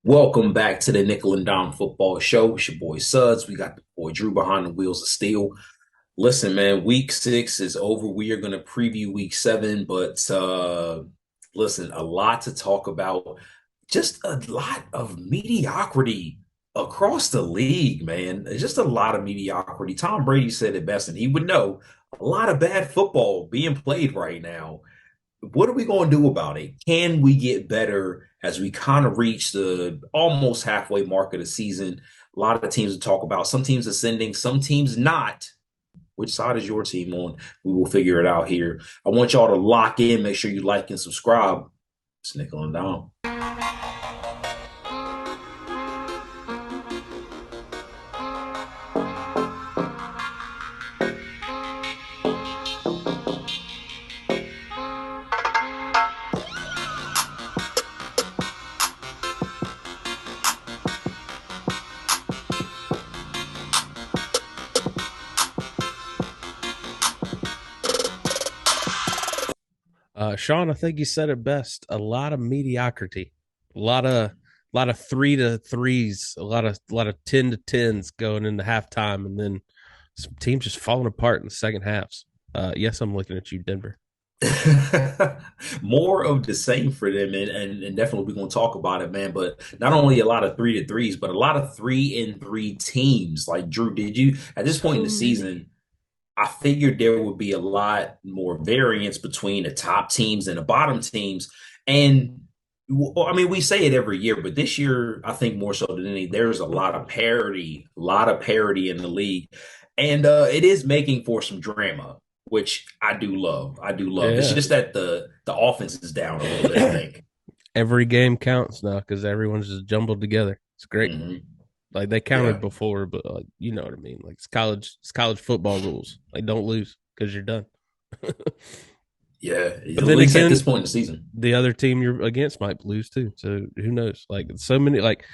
Welcome back to the Nickel and Dime Football Show. It's your boy Suds. We got the boy Drew behind the wheels of steel. Listen, man, week 6 is over. We are going to preview week 7, but listen, a lot to talk about. Just a lot of mediocrity across the league, man. Just a lot of mediocrity. Tom Brady said it best, and he would know a lot of bad football being played right now. What are we going to do about it? Can we get better as we kind of reach the almost halfway mark of the season? A lot of teams to talk about. Some teams ascending, some teams not. Which side is your team on? We will figure it out here. I want y'all to lock in. Make sure you like and subscribe. It's Nickel and Dime. Shawn, I think you said it best. A lot of mediocrity, a lot of 3 to 3s, a lot of 10 to 10s going into halftime, and then some teams just falling apart in the second halves. Yes, I'm looking at you, Denver. More of the same for them, and definitely we're going to talk about it, man. But not only a lot of 3 to 3s, but a lot of 3-3 teams. Like Drew, did you at this point in So the many. season? I figured there would be a lot more variance between the top teams and the bottom teams. And I mean, we say it every year, but this year, I think more so than any, there's a lot of parity in the league. And it is making for some drama, which I do love. I do love. It's Yeah, just that the offense is down a little bit, I think. every game counts now because everyone's just jumbled together. It's great. Hmm. Like they counted Yeah. before, but you know what I mean. Like it's college football rules. Like don't lose because you're done. Yeah. At But then least at again, this point in the season. the other team you're against might lose too. So who knows? Like so many, like,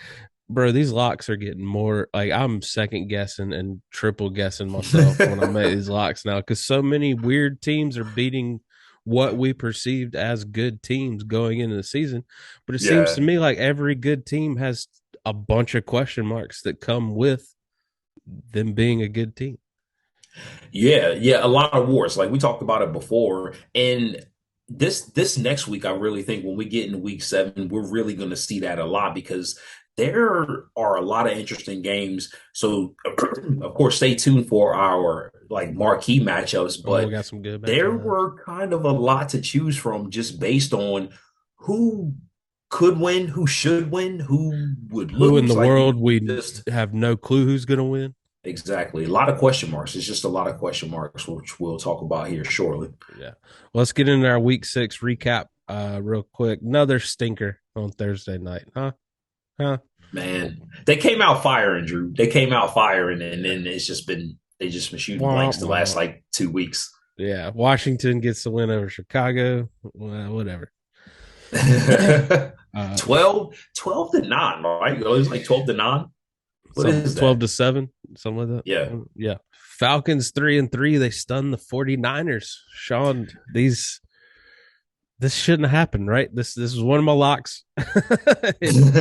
bro, these locks are getting more like I'm second guessing and triple guessing myself when I make these locks now because so many weird teams are beating what we perceived as good teams going into the season. But it seems Yeah. to me like every good team has a bunch of question marks that come with them being a good team. Yeah, yeah, a lot of wars. Like we talked about it before. And this next week, I really think when we get into week 7, we're really going to see that a lot because there are a lot of interesting games. So of course, stay tuned for our like marquee matchups, Oh, we but got some good there matchups. were kind of a lot to choose from just based on who could win, who should win, who would Who in lose. the Like world you we just have no clue who's going to win? exactly a lot of question marks. It's just a lot of question marks, which we'll talk about here shortly. Yeah. Well, let's get into our week 6 recap real quick. Another stinker on Thursday night. Huh? Huh? Man, they came out firing, Drew. They came out firing, and Yeah. then they just been shooting Wah, blanks the wah. last like 2 weeks. Yeah. Washington gets the win over Chicago. Well, whatever. uh 12 to 9, right? It was like 12 to 9. What some is 12 that? to 7, something like Yeah. that. Yeah. Falcons 3-3. They stunned the 49ers. Shawn, these this shouldn't have happened, right? This is one of my locks. And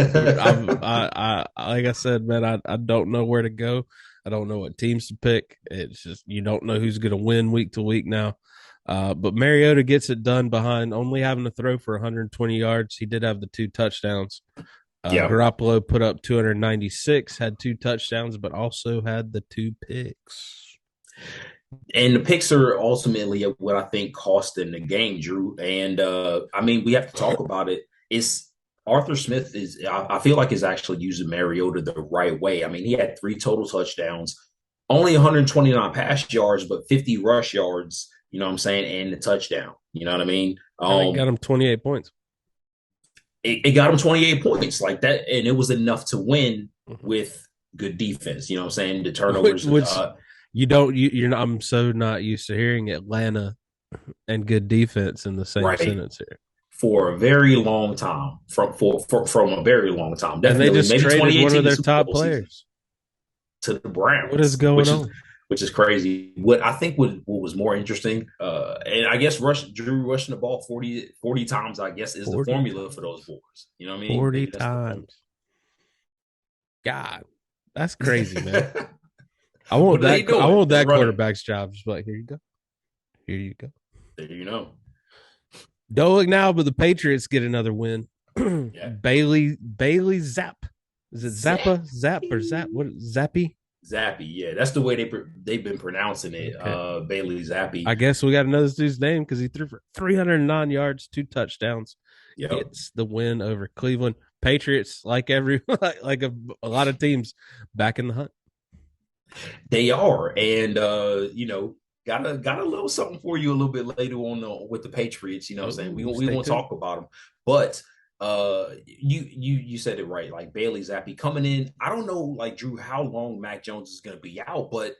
like I said, man, I don't know where to go. I don't know what teams to pick. It's just you don't know who's going to win week to week now. But Mariota gets it done behind only having to throw for 120 yards. He did have the 2 touchdowns. Yeah. Garoppolo put up 296, had 2 touchdowns, but also had the 2 picks. And the picks are ultimately what I think cost them the game, Drew. And I mean, we have to talk about it. It's Arthur Smith I feel like is actually using Mariota the right way. I mean, he had 3 total touchdowns, only 129 pass yards, but 50 rush yards, you know what I'm saying, and the touchdown. You know what I mean? And it got him 28 points. It got him 28 points like that, and it was enough to win Mhm. with good defense. You know what I'm saying? The which, turnovers, which you don't you're not, I'm so not used to hearing Atlanta and good defense in the same right. sentence here. For a very long time, from a very long time, And they definitely just maybe traded one of 2018, the their Super top Bowl season players. to the What is Browns, going on? which is crazy. What I think what was more interesting, and I guess Drew rushing the ball 40 times, I guess, is the 40 formula for those times. boys. You know what I mean? 40 Maybe that's the formula. times. God, that's crazy, man. What are they I doing? want They're that running. quarterback's job. Just like, here you go. Here you go. There you know. Don't look now, but the Patriots get another win. Yeah. Bailey Zapp. Is it Zappa? Zap or Zap? Zappy. What Zappy? Zappy. Yeah, that's the way they've been pronouncing it. Okay. Bailey Zappy. I guess we got to know this dude's name because he threw for 309 yards, 2 touchdowns, Yep. gets the win over Cleveland. Patriots, like like a lot of teams, back in the hunt. They are, and got a little something for you a little bit later on with the Patriots. You know what I'm saying? We Oh, we stay won't tuned. talk about them, but you said it right. Like Bailey Zappi coming in. I don't know, like Drew, how long Mac Jones is going to be out, but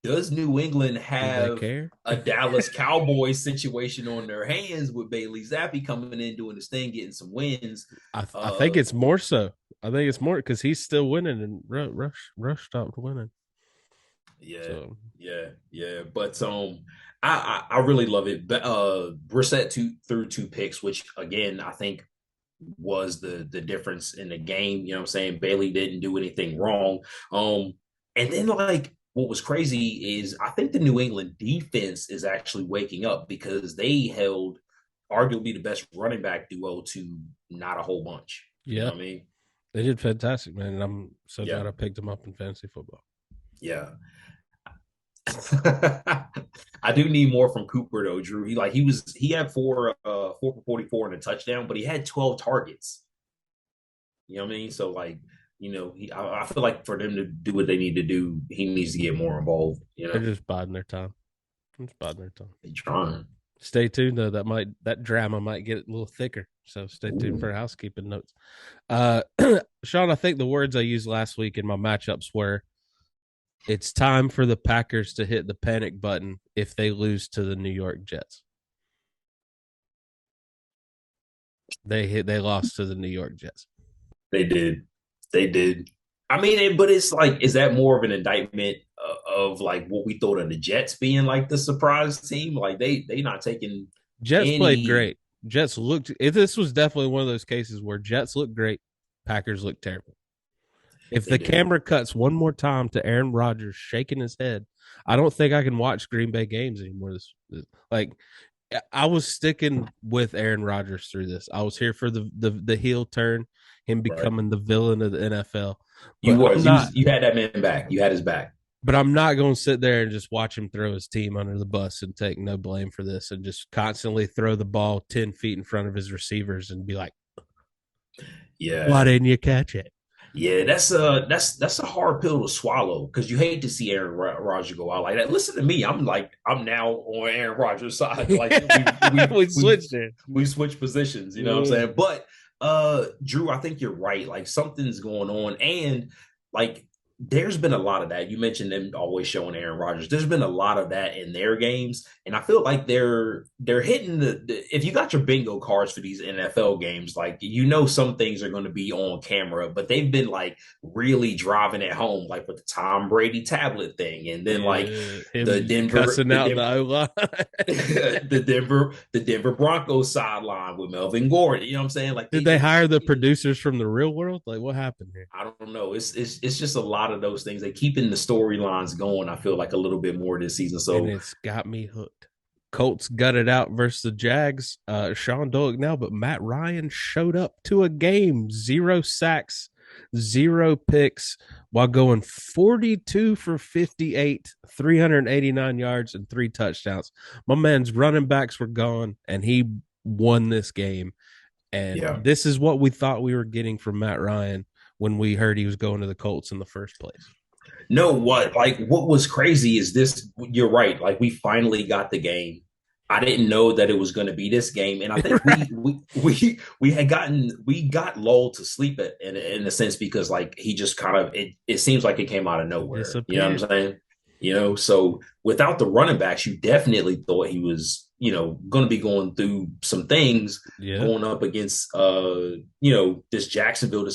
does New England Do they have care? a Dallas Cowboys situation on their hands with Bailey Zappi coming in doing his thing, getting some wins? I think Uh, it's more so. I think it's more because he's still winning and Rush stopped winning. Yeah, So yeah. But I really love it. But Brissett threw 2 picks, which again I think was the difference in the game. You know what I'm saying? Bailey didn't do anything wrong. And then like what was crazy is I think the New England defense is actually waking up because they held arguably the best running back duo to not a whole bunch. You know yeah, what I mean? they did fantastic, man. And I'm so Yeah, glad I picked him up in fantasy football. yeah. I do need more from Cooper though, Drew. He had 4 for 44 and a touchdown, but he had 12 targets. You know what I mean? So like, I feel like for them to do what they need to do, he needs to get more involved. They're just biding their time. Just biding their time. They trying. Stay tuned though. That drama might get a little thicker. So stay tuned Ooh. for housekeeping notes. Uh, Shawn, I think the words I used last week in my matchups were it's time for the Packers to hit the panic button if they lose to the New York Jets. They lost to the New York Jets. They did. They did. I mean, but it's like, is that more of an indictment of like what we thought of the Jets being like the surprise team? Like they not taking Jets played any. great. Jets looked. This was definitely one of those cases where Jets looked great, Packers looked terrible. If They the did. camera cuts one more time to Aaron Rodgers shaking his head, I don't think I can watch Green Bay games anymore. Like I was sticking with Aaron Rodgers through this. I was here for the heel turn, him Right. becoming the villain of the NFL. You But I'm was not. you had that man back. You had his back. But I'm not going to sit there and just watch him throw his team under the bus and take no blame for this and just constantly throw the ball 10 feet in front of his receivers and be like, Yeah. why didn't you catch it? Yeah, that's a hard pill to swallow because you hate to see Aaron Rodgers go out like that. Listen to me, I'm now on Aaron Rodgers' side. Like We switched it. we switched positions. You know what I'm Yeah. saying? But Drew, I think you're right. Like something's going on, and like there's been a lot of that. You mentioned them always showing Aaron Rodgers. There's been a lot of that in their games, and I feel like they're hitting if you got your bingo cards for these NFL games, like some things are going to be on camera, but they've been like really driving it home, like with the Tom Brady tablet thing, and then like Yeah. the Him Denver cussing the out the Denver O line. the Denver Broncos sideline with Melvin Gordon. You know what I'm saying? Like Did they they just hire the keep producers from the real world? Like, what happened here? I don't know. It's just a lot of those things. They keeping the storylines going. I feel like a little bit more this season. And So it's got me hooked. Colts gutted out versus the Jags. Sean Doak now, but Matt Ryan showed up to a game. 0 sacks, 0 picks, while going 42 for 58, 389 yards, and 3 touchdowns. My man's running backs were gone, and he won this game. And yeah. this is what we thought we were getting from Matt Ryan when we heard he was going to the Colts in the first place. No, what was crazy is this. You're right. Like we finally got the game. I didn't know that it was going to be this game, and I think Right. we got lulled to sleep in a sense because like he just kind of it seems like it came out of He nowhere. You know what disappeared. I'm saying? So without the running backs, you definitely thought he was going to be going through some things Yeah. going up against this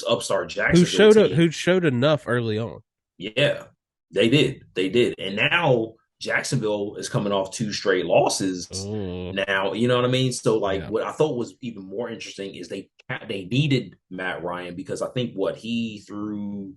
upstart Who Jacksonville showed up team. who showed enough early on. Yeah, they did. They did. And now Jacksonville is coming off 2 straight losses. Oh, Now, you know what I mean? So like yeah. what I thought was even more interesting is they needed Matt Ryan because I think what he threw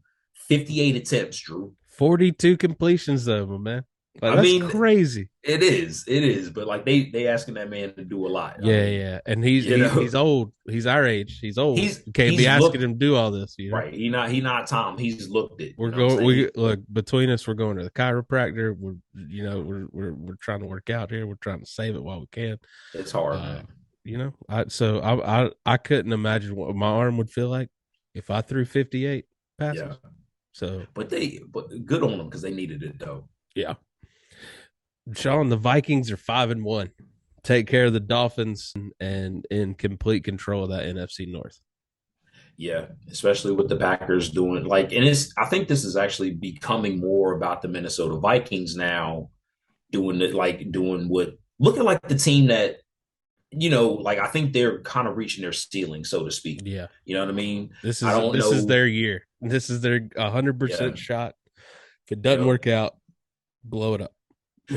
58 attempts, Drew. 42 completions though, my man. Like I that's mean, crazy. it is, but like they asking that man to do a lot. I Yeah, mean, yeah. And he's you he, know, he's old. He's our age. He's old. You can't be he's asking looked him to do all this, you know. right. He not Tom. He's looked it. You We're know what I'm going. saying? We look between us. We're going to the chiropractor. We're trying to work out here. We're trying to save it while we can. It's hard, Uh, man. I couldn't imagine what my arm would feel like if I threw 58 Yeah, passes. So but good on them because they needed it though. yeah, Shawn, the Vikings are 5-1. Take care of the Dolphins and in complete control of that NFC North. Yeah, especially with the Packers doing like, and it's. I think this is actually becoming more about the Minnesota Vikings now doing it, like doing what looking like the team that like I think they're kind of reaching their ceiling, so to speak. Yeah, You know what I mean? this I is don't this is know. their year. This is their Yeah, 100% shot. If it doesn't yeah. work out, blow it up.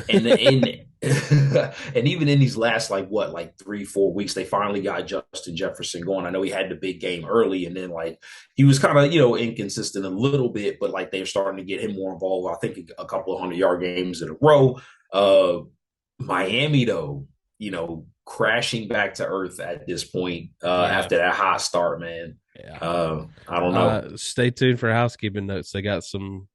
And in and even in these last like 3-4 weeks, they finally got Justin Jefferson going. I know he had the big game early, and then like he was kind of inconsistent a little bit, but like they're starting to get him more involved. I think a couple of 100-yard games in a row. Miami though, crashing back to earth at this point Yeah, after that hot start, man. yeah. I don't know. Stay tuned for housekeeping notes. They got some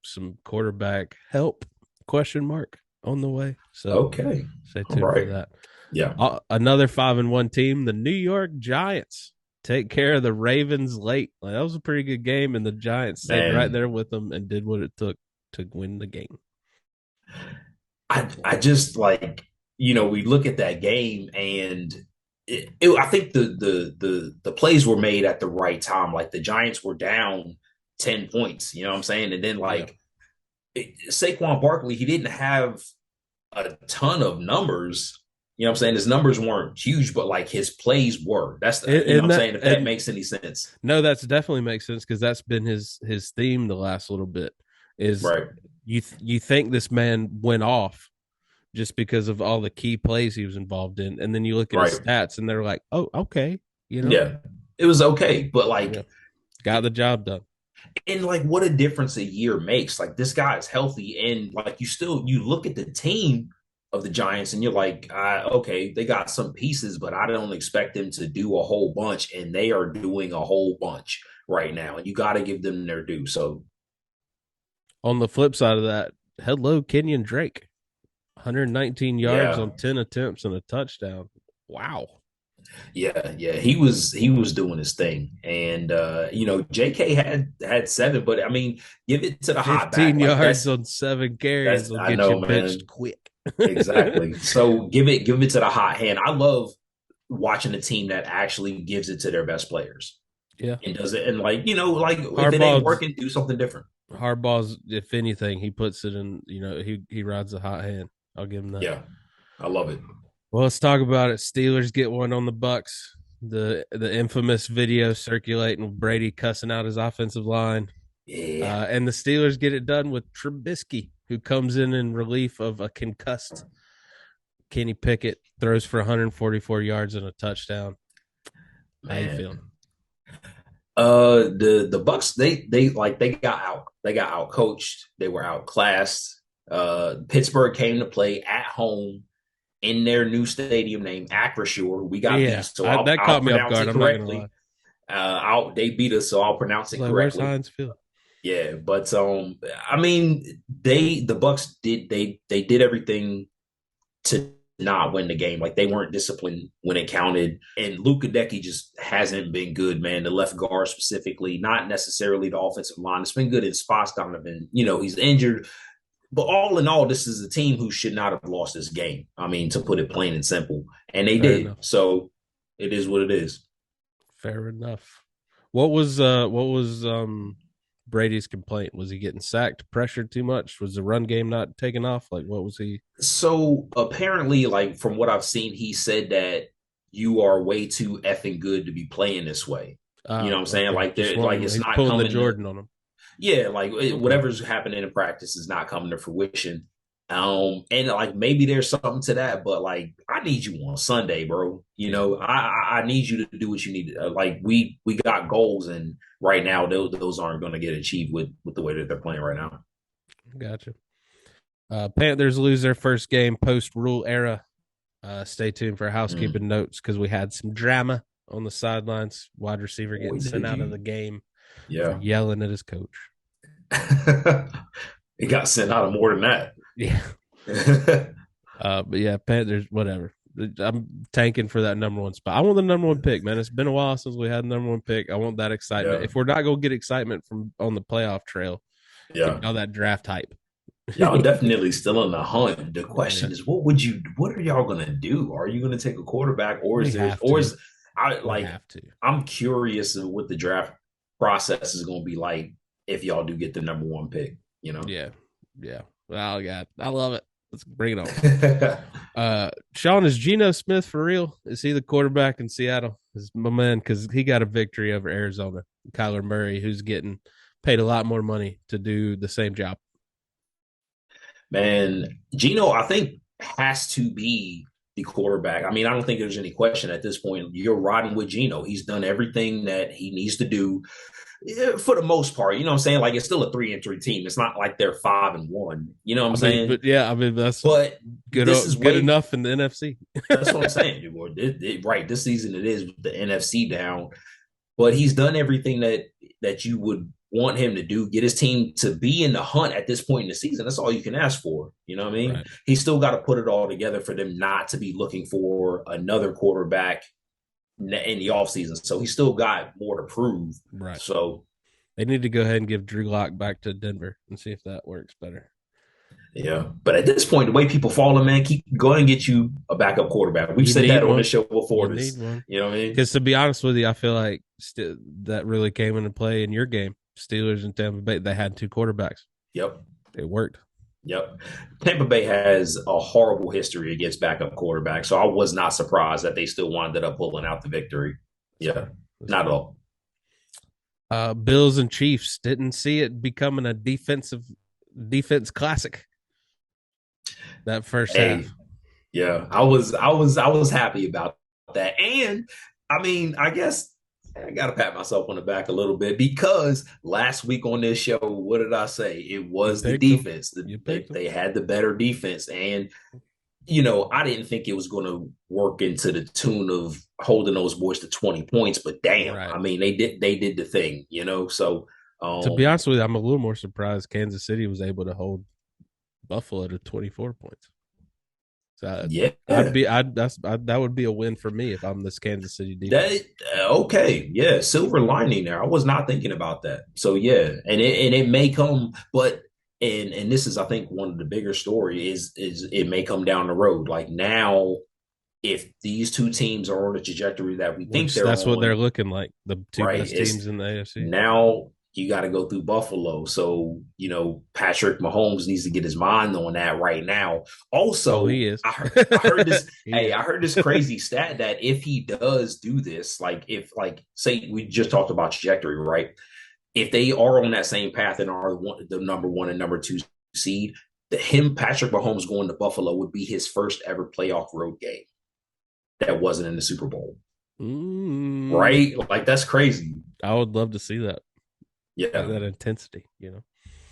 quarterback help question mark on the way. So Okay, stay all tuned for right, that. yeah, Another 5-1 team, the New York Giants, take care of the Ravens late. Like, that was a pretty good game, and the Giants stayed right man. there with them and did what it took to win the game. I just like we look at that game and I think the plays were made at the right time. Like the Giants were down 10 points. You know what I'm saying? And then Yeah, Saquon Barkley, he didn't have a ton of numbers. You know what I'm saying? His numbers weren't huge, but like his plays were. That's you know what and I'm that saying. If that and makes any sense, no, that's definitely makes sense because that's been his theme the last little bit. Is right? you think this man went off just because of all the key plays he was involved in, and then you look at his Right? stats and they're like, oh, okay, you know, Yeah, it was okay, but yeah, like got the job done. and like what a difference a year makes. Like this guy is healthy, and like you look at the team of the Giants, and you're like, okay, they got some pieces, but I don't expect them to do a whole bunch, and they are doing a whole bunch right now, and you got to give them their due. So On the flip side of that, hello, Kenyon Drake, 119 yards yeah, on 10 attempts and a touchdown. Wow. yeah, he was doing his thing, and J.K. had 7, but I mean, give it to the hot back. 15 Like yards on 7 carries will I get you know, benched man. quick. Exactly. So give it to the hot hand. I love watching a team that actually gives it to their best players Yeah. and does it. And like if it ain't Harbaugh's working, do something different. Harbaugh's, if anything, he puts it in, he rides a hot hand. I'll give him that. Yeah, I love it. Well, let's talk about it. Steelers get one on the Bucks. The infamous video circulating with Brady cussing out his offensive line. Yeah, And the Steelers get it done with Trubisky, who comes in relief of a concussed Kenny Pickett, throws for 144 yards and a touchdown. How you feeling? man. The Bucks they got out. They got out coached. They were outclassed. Pittsburgh came to play at home in their new stadium named Acrisure. We got Yeah, beat, so I'll that I'll caught me off pronounce guard. it I'm not gonna lie. correctly. They beat us, so I'll pronounce I was it like, where's correctly. Heinz Field? Yeah, but I mean, the Bucks they did everything to not win the game. Like they weren't disciplined when it counted, and Luka Decky just hasn't been good, man. The left guard specifically, not necessarily the offensive line. It's been good in spots. Donovan, he's injured, but all in all, this is a team who should not have lost this game. I mean, to put it plain and simple, and they Fair did. enough. So it is what it is. Fair enough. What was Brady's complaint? Was he getting sacked, pressured too much? Was the run game not taking off? Like what was he? So apparently, like from what I've seen, he said that you are way too effing good to be playing this way. You know what I'm Oh, saying? okay. Like Just it's he's not pulling the coming to Jordan on him. yeah, like Okay. whatever's happening in practice is not coming to fruition. And like maybe there's something to that, but like I need you on Sunday, bro. Yeah, I need you to do what you need to, like we got goals, and right now those aren't going to get achieved with the way that they're playing right now. gotcha. Panthers lose their first game post rule era. Stay tuned for Mm. housekeeping notes because we had some drama on the sidelines. Wide receiver Boy, getting sent did out of you? the game for Yeah. yelling at his coach. It got sent out of more than Yeah. that. But yeah, Panthers, whatever. I'm tanking for that number one spot. I want the number one pick, man. It's been a while since we had the number one pick. I want that excitement. Yeah. If we're not gonna get excitement from on the playoff trail, give Yeah. me all that draft hype. Y'all definitely still in the hunt. The Yeah, question is, what are y'all gonna do? Are you gonna take a quarterback, or we is there, have or to. is I We like have to. I'm curious of what the draft process is gonna be like if y'all do get the number one pick, you know? Yeah, yeah. Oh God, I love it. Let's bring it on. Shawn, is Geno Smith for real? Is he the quarterback in Seattle? Is my man, because he got a victory over Arizona. Kyler Murray, who's getting paid a lot more money to do the same job. Man, Gino, I think has to be the quarterback. I mean, I don't think there's any question at this point. You're riding with Gino. He's done everything that he needs to do for the most part. You know what I'm saying? Like it's still a 3-3 team. It's not like they're 5-1. You know what I'm I mean, saying? but yeah, I mean that's But good. this is Good way enough in the NFC. that's what I'm saying, dude. Right, this season it is with the NFC down, but he's done everything that you would want him to do. Get his team to be in the hunt at this point in the season. That's all you can ask for. You know what I mean? Right. He's still got to put it all together for them not to be looking for another quarterback in the offseason. So he's still got more to prove. Right. So They need to go ahead and give Drew Lock back to Denver and see if that works better. yeah, but at this point, the way people falling, man, keep going and get you a backup quarterback. We've You said need that on the one. show You before need this. one. You know what I mean? Because to be honest with you, I feel like that really came into play in your game. Steelers and Tampa Bay, they had two quarterbacks. Yep. It worked. Yep. Tampa Bay has a horrible history against backup quarterbacks, so I was not surprised that they still wound up pulling out the victory. That's Yeah, fair. That's not at fair. all. Bills and Chiefs didn't see it becoming a defense classic that first Hey, half. yeah, I was happy about that, and I mean, I guess I got to pat myself on the back a little bit because last week on this show, what did I say? It You was the picked them. defense. You picked They, them. they had the better defense, and I didn't think it was going to work into the tune of holding those boys to 20 points, but damn, Right. I mean, they did the thing. So, To be um, honest with you, I'm a little more surprised Kansas City was able to hold Buffalo to 24 points. So yeah, that would be a win for me if I'm this Kansas City that defense. okay, yeah, silver lining there. I was not thinking about that. So yeah, and it may come, but and this is I think one of the bigger story is it may come down the road. Like now, if these two teams are on the trajectory that we think Which they're that's what they're on, looking like, the two right? best It's teams in the AFC. now you got to go through Buffalo. So, Patrick Mahomes needs to get his mind on that right now. Oh, Also, he is. I heard this. He Hey, is. I heard this crazy stat that if he does do this, like if like say we just talked about trajectory, right? If they are on that same path and are the number one and number two seed, Patrick Mahomes going to Buffalo would be his first ever playoff road game that wasn't in the Super Bowl. Mm, Right? Like that's crazy. I would love to see that. Yeah. That intensity.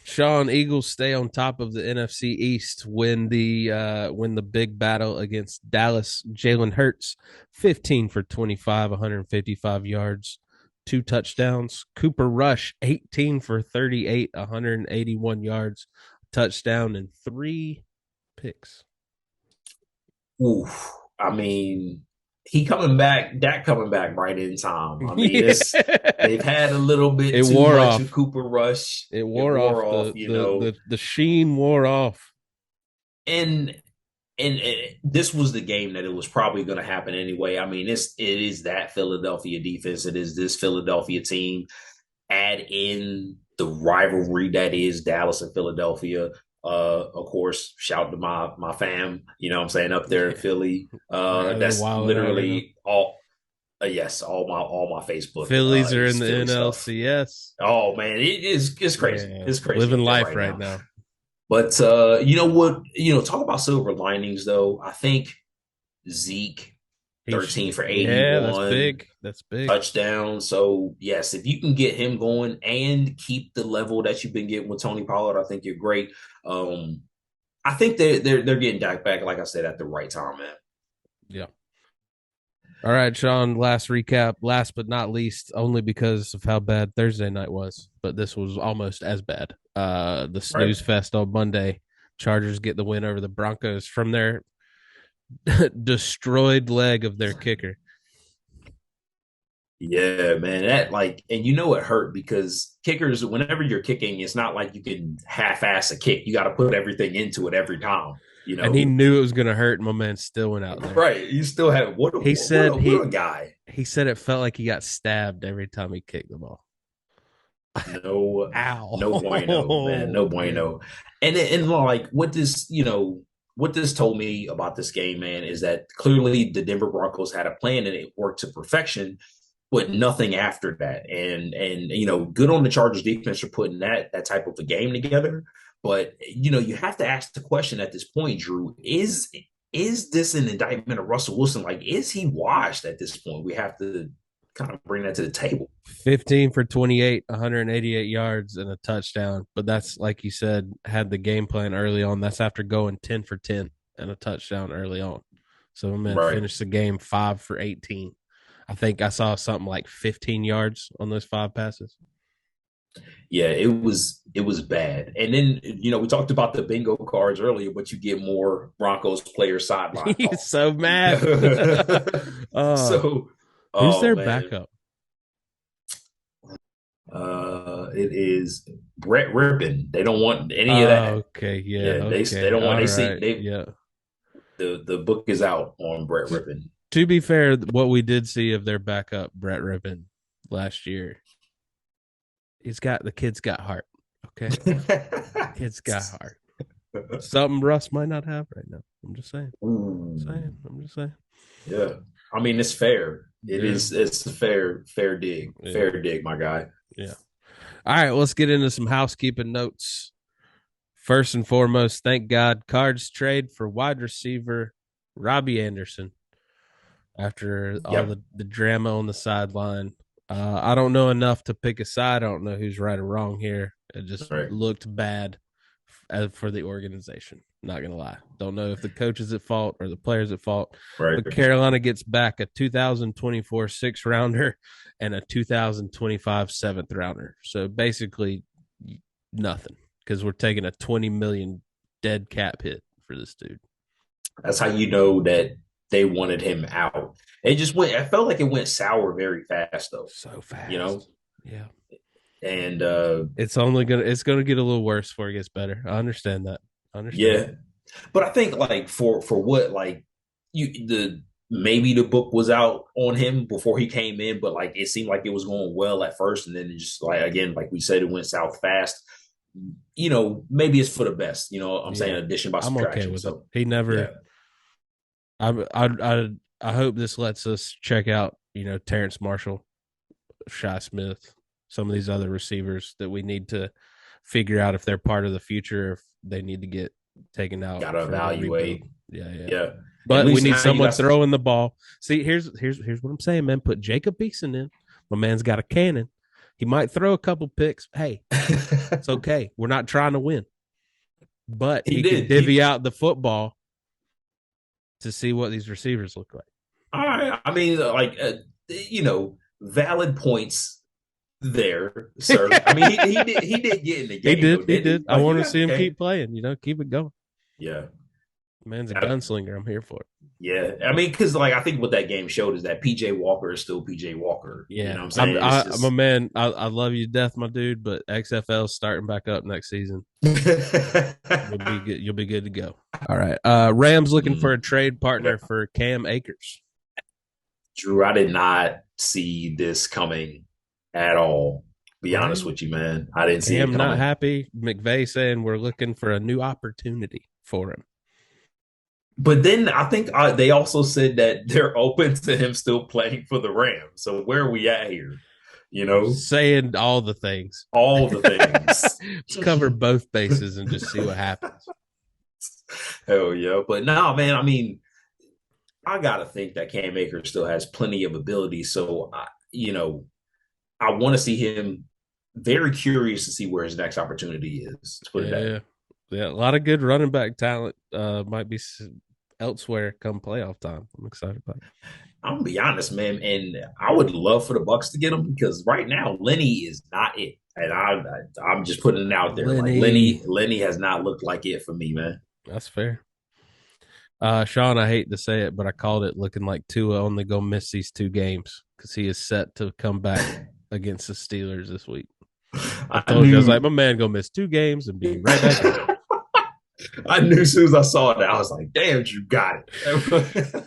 Sean, Eagles stay on top of the NFC East when the big battle against Dallas. Jalen Hurts, 15 for 25, 155 yards, 2 touchdowns. Cooper Rush, 18 for 38, 181 yards, touchdown, and 3 picks. Oof. I mean, Dak coming back right in time. I mean, Yeah. they've had a little bit It too wore much of off. Cooper Rush. It It wore off. wore off, The sheen wore off. and this was the game that it was probably going to happen anyway. I mean, it is that Philadelphia defense. It is this Philadelphia team. Add in the rivalry that is Dallas and Philadelphia. Of course, shout to my fam. You know what I'm saying, up there in Yeah. Philly. They're That's wilding out right now. literally all. Yes, all my Facebook Phillies are in is the Philly stuff. NLCS. Oh man, it's crazy. Yeah, It's crazy living up there life right right now. now. But you know what? Talk about silver linings though. I think Zeke, 13 for Yeah, that's 81, big. That's big. touchdown. So yes, if you can get him going and keep the level that you've been getting with Tony Pollard, I think you're great. Um, I think they're getting Dak back, like I said, at the right time, man. Yeah. All right, Shawn, last recap, last but not least, only because of how bad Thursday night was, but this was almost as bad. The Right. snooze fest on Monday. Chargers get the win over the Broncos from their destroyed leg of their kicker. Yeah, man. That like, and it hurt because kickers, whenever you're kicking, it's not like you can half-ass a kick. You got to put everything into it every time. You And he know, knew it was going to hurt, and my man still went out there. right? You still have He said what a guy. he said it felt like he got stabbed every time he kicked the ball. No, no bueno, man. Ow. No Yeah. bueno. And like what this told me about this game, man, is that clearly the Denver Broncos had a plan and it worked to perfection, but nothing after that. And good on the Chargers defense for putting that type of a game together. But you have to ask the question at this point, Drew, is this an indictment of Russell Wilson? Like, is he washed at this point? We have to kind of bring that to the table. 15 for 28, 188 yards and a touchdown. But that's like you said, had the game plan early on. That's after going 10 for 10 and a touchdown early on. So my man Right. finished the game 5 for 18. I think I saw something like 15 yards on those 5 passes. Yeah, it was bad. And then we talked about the bingo cards earlier, but you get more Broncos player sideline He's talk. so mad. uh, So, who's oh their man, backup? it is Brett Rippin. They don't want any of that. Okay, yeah, Yeah, they okay, don't want. all They see right, they yeah. the book is out on Brett Rippin. To be fair, what we did see of their backup, Brett Rippin, last year, the kid's got heart. Okay, kid's got heart. Something Russ might not have right now. I'm just saying. Ooh, I'm just saying. yeah. I mean, it's fair. It Yeah, is. It's a fair dig. yeah, Fair dig, my guy. yeah. All right, let's get into some housekeeping notes. First and foremost, thank God, Cards trade for wide receiver Robbie Anderson after all Yep. the drama on the sideline. I don't know enough to pick a side. I don't know who's right or wrong here. It just Right. looked bad for the organization. Not gonna lie, don't know if the coach is at fault or the players at fault. Right. But Carolina gets back a 2024 sixth rounder and a 2025 seventh rounder. So basically nothing because we're taking a 20 million dead cap hit for this dude. That's how you know that they wanted him out. It just went. I felt like it went sour very fast, though. So You know, fast. Yeah. and It's gonna get a little worse before it gets better. I understand that. I understand yeah, but I think like for what like the maybe the book was out on him before he came in, but like it seemed like it was going well at first, and then it just like again, like we said, it went south fast. Maybe it's for the best. I'm saying Yeah. addition by I'm okay subtraction. with it. So He yeah, never I hope this lets us check out, Terrence Marshall, Shy Smith, some of these other receivers that we need to figure out if they're part of the future, if they need to get taken out gotta for the rebuild. evaluate. Yeah, yeah. Yeah, at But we least need now you someone got some. throwing the ball. See, here's what I'm saying, man. Put Jacob Beeson in. My man's got a cannon. He might throw a couple picks. Hey, it's okay. We're not trying to win, but He he can did. divvy out the football to see what these receivers look like. All right. I mean, like, valid points there, sir. I mean, he did get in the He game though, did. He didn't he? did. I Like, he want to got see the him game. keep playing. Keep it going. Yeah. Man's a Uh, gunslinger. I'm here for it. yeah. I mean, because like I think what that game showed is that PJ Walker is still PJ Walker. You know Yeah, what I'm saying? It's I'm a just man. I love you to death, my dude. But XFL's starting back up next season. You'll be good. You'll be good to go. All right. Rams looking for a trade partner for Cam Akers. Drew, I did not see this coming at all. Be honest Right. with you, man. I didn't see it Cam not coming. happy. McVay saying we're looking for a new opportunity for him. But then I think they also said that they're open to him still playing for the Rams. So where are we at here? you know, saying all the things. all the things. Let's cover both bases and just see what happens. Hell yeah. But no, man, I mean, I gotta think that Cam Akers still has plenty of ability. So I want to see him. Very curious to see where his next opportunity is. To put it that way. Yeah, yeah, a lot of good running back talent might be elsewhere come playoff time. I'm excited about it. I'm gonna be honest, man, and I would love for the Bucks to get him because right now Lenny is not it, and I'm just putting it out there. Like Lenny, Lenny has not looked like it for me, man. that's fair. Sean, I hate to say it, but I called it looking like Tua only gonna miss these 2 games because he is set to come back against the Steelers this week. I I told you, I was like, knew my man gonna miss 2 games and be right back in. I knew as soon as I saw that, I was like, damn, you got it.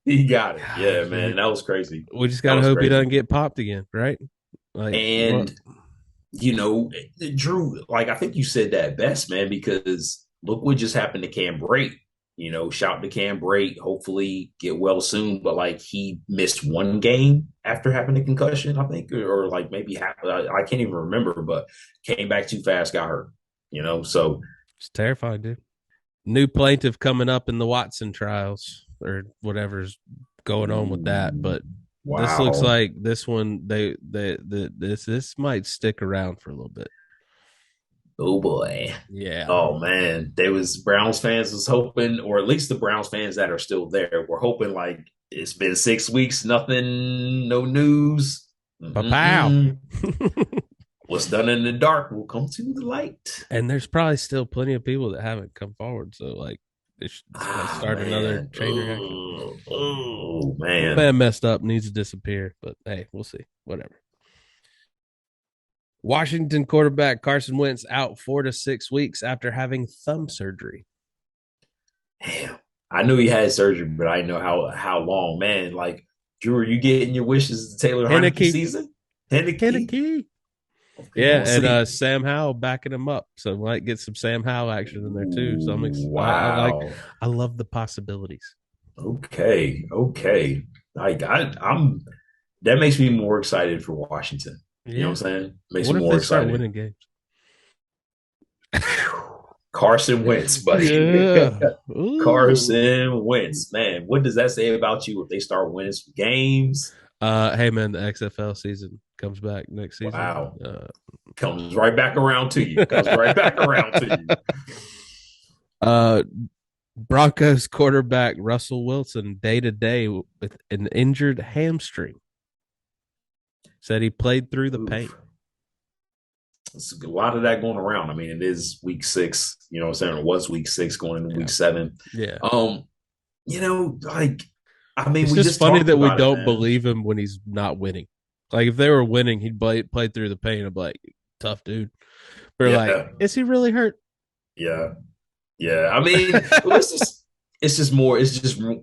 He got it. Yeah, Gosh, man. dude. That was crazy. We just That gotta was hope he crazy. doesn't get popped again, right? Like, what? And you know, Drew, like I think you said that best, man, because look what just happened to Cam Brate. Shout to Cam Brate. Hopefully get well soon. But like he missed 1 game after having a concussion, I think, or like maybe I can't even remember, but came back too fast, got hurt. So It's terrifying, dude. New plaintiff coming up in the Watson trials or whatever's going on with that, ooh, but this looks wow. like this one this might stick around for a little bit. Oh boy. Yeah. Oh man. They was Browns fans was hoping, or at least the Browns fans that are still there were hoping like it's been 6 weeks, nothing, no news. Pow. Mm-mm. What's done in the dark will come to the light. And there's probably still plenty of people that haven't come forward. So like this might Ah start another man. chain reaction. Oh man. Man messed up, needs to disappear. But hey, we'll see. Whatever. Washington quarterback Carson Wentz out 4 to 6 weeks after having thumb surgery. Damn. I knew he had surgery, but I didn't know how long. Man, like Drew, are you getting your wishes to Taylor Heineke Henneke. season? Heineke? Henneke. Okay, Yeah, we'll and see. Sam Howell backing him up, so we might get some Sam Howell action in there too. So I like, Wow. I love the possibilities. Okay. Okay. I'm that makes me more excited for Washington. You know Yeah. what I'm saying? Makes What me if more they start excited. winning games? Carson Wentz, buddy. Yeah. Ooh. Carson Wentz. Man, what does that say about you if they start winning some games? Hey man, the XFL season comes back next season. Wow. Comes right back around to you. Comes right back around to you. uh, Broncos quarterback Russell Wilson day to day with an injured hamstring. Said he played through the pain. Oof. It's a lot of that going around. I mean, it is week 6, you know what I'm saying? It was week 6 going into Yeah. week 7. Yeah. Like I mean, It's we just just funny talked that we about it, don't man. believe him when he's not winning. Like if they were winning, he'd play through the pain. I'm like, tough dude. But like, Yeah. is he really hurt? Yeah. Yeah. I mean, it's just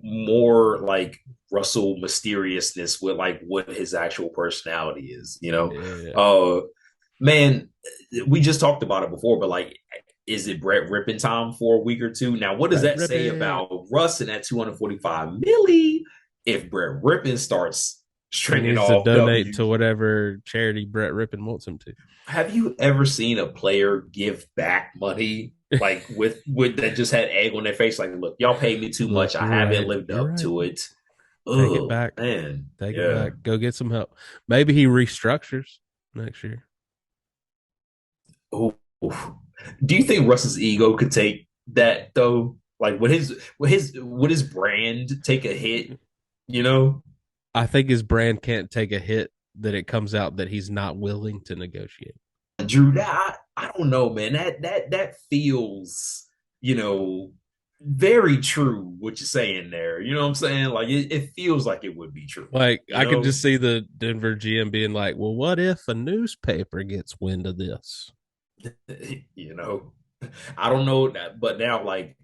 more like Russell mysteriousness with like what his actual personality is. Yeah. Man, we just talked about it before, but like, is it Brett Rippin time for a week or two? Now, what does Brett that say Rippin. about Russ and that 245 milli if Brett Rippin starts He stringing needs to off donate W? to whatever charity Brett Rippin wants him to. Have you ever seen a player give back money like with that just had egg on their face? Like, look, y'all paid me too Look, much. I you're haven't right. lived You're up right. to it. Take it Oh back. man, Take it yeah. back. Go get some help. Maybe he restructures next year. Oh, do you think Russ's ego could take that though? Like, would his brand take a hit? You know, I think his brand can't take a hit that it comes out that he's not willing to negotiate. Drew. I don't know, man. That feels you know very true what you're saying there. You know what I'm saying? Like it feels like it would be true. Like You I could know, just see the Denver GM being like, "Well, what if a newspaper gets wind of this?" you know. I don't know that, but now like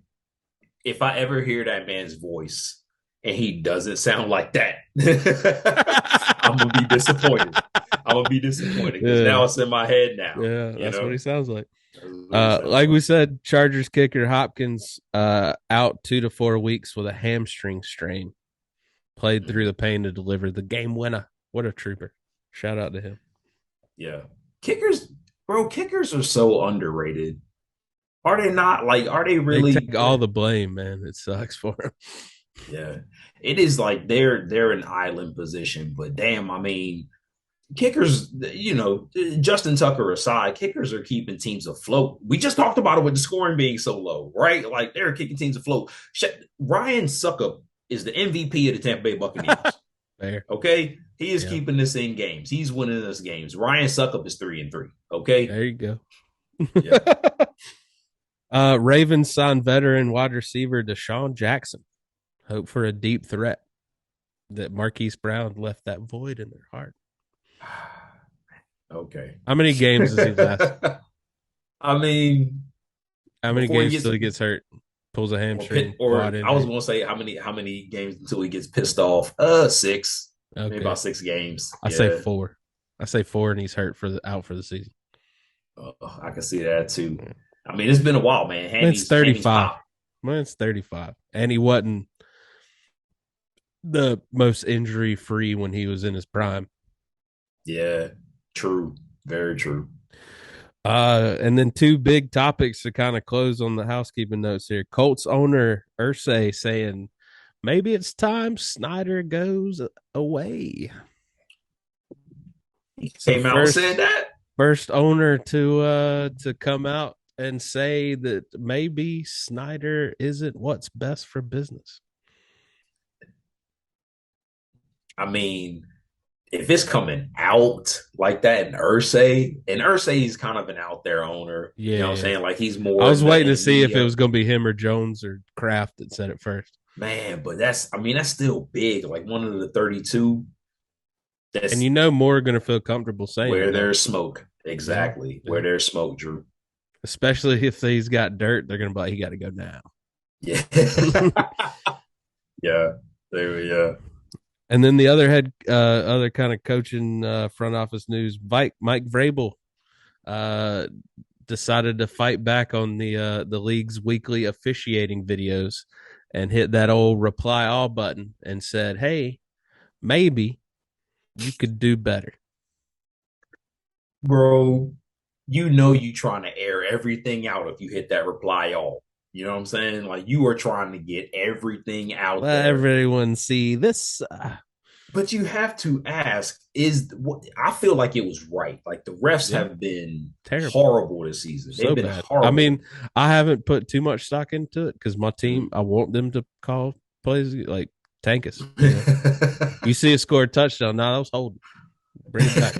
if I ever hear that man's voice and he doesn't sound like that, I'm gonna be disappointed. I'm gonna be disappointed because Yeah, now it's in my head now. yeah, You that's what he know, sounds like. that's what he sounds Like we like. said, Chargers kicker Hopkins out 2 to 4 weeks with a hamstring strain. Played through Mm. the pain to deliver the game winner. What a trooper! Shout out to him. Yeah. Kickers, bro, kickers are so underrated. Are they not? Like, are they They really? take all the blame, man. It sucks for him. Yeah. It is like they're an island position, but damn, I mean, kickers, Justin Tucker aside, kickers are keeping teams afloat. We just talked about it with the scoring being so low, right? Like they're kicking teams afloat. Ryan Suckup is the MVP of the Tampa Bay Buccaneers. Fair. Okay, he is Yeah. keeping us in games. He's winning us games. Ryan Suckup is 3-3. Okay, There you go. yeah. Ravens signed veteran wide receiver Deshaun Jackson. Hope for a deep threat. That Marquise Brown left that void in their heart. Okay. How many games does he last? I mean, How many before he games gets till he gets hurt? Pulls a hamstring, or quad I was injury. gonna say how many games until he gets pissed off? Six, maybe Okay, about 6 games. I say Yeah, 4. I say 4, and he's hurt for the out for the season. I can see that too. I mean, it's been a while, man. Man's Hammies 35. pop. Man's 35, and he wasn't the most injury free when he was in his prime. Yeah, true, very true. And then 2 big topics to kind of close on the housekeeping notes here. Colts owner Ursay saying maybe it's time Snyder goes away. He So came out and said that. first owner to come out and say that maybe Snyder isn't what's best for business. I mean, if it's coming out like that, and Ursay is kind of an out there owner. You know what I'm Yeah. saying? Like he's I more was in the waiting in to the see if it media. was going to be him or Jones or Kraft that said it first. Man, but that's still big. Like one of the 32. And That's more are going to feel comfortable saying it where now. there's smoke. Yeah. Exactly. Yeah. Where there's smoke, Drew. Especially if he's got dirt, they're going to be like, he got to go now. Yeah. Yeah. Yeah. And then the other kind of coaching front office news, Mike Vrabel decided to fight back on the league's weekly officiating videos and hit that old reply all button and said, "Hey, maybe you could do better." Bro, you trying to air everything out if you hit that reply all. You know what I'm saying? Like you are trying to get everything out Let there. everyone see this. But you have to ask, is what I feel like it was right. Like the refs Yeah, have been terrible, horrible this season. They've so been bad. I horrible. mean, I haven't put too much stock into it because my team, Mhm. I want them to call plays like tank us. You see a score a touchdown. Now that was holding. Bring it back.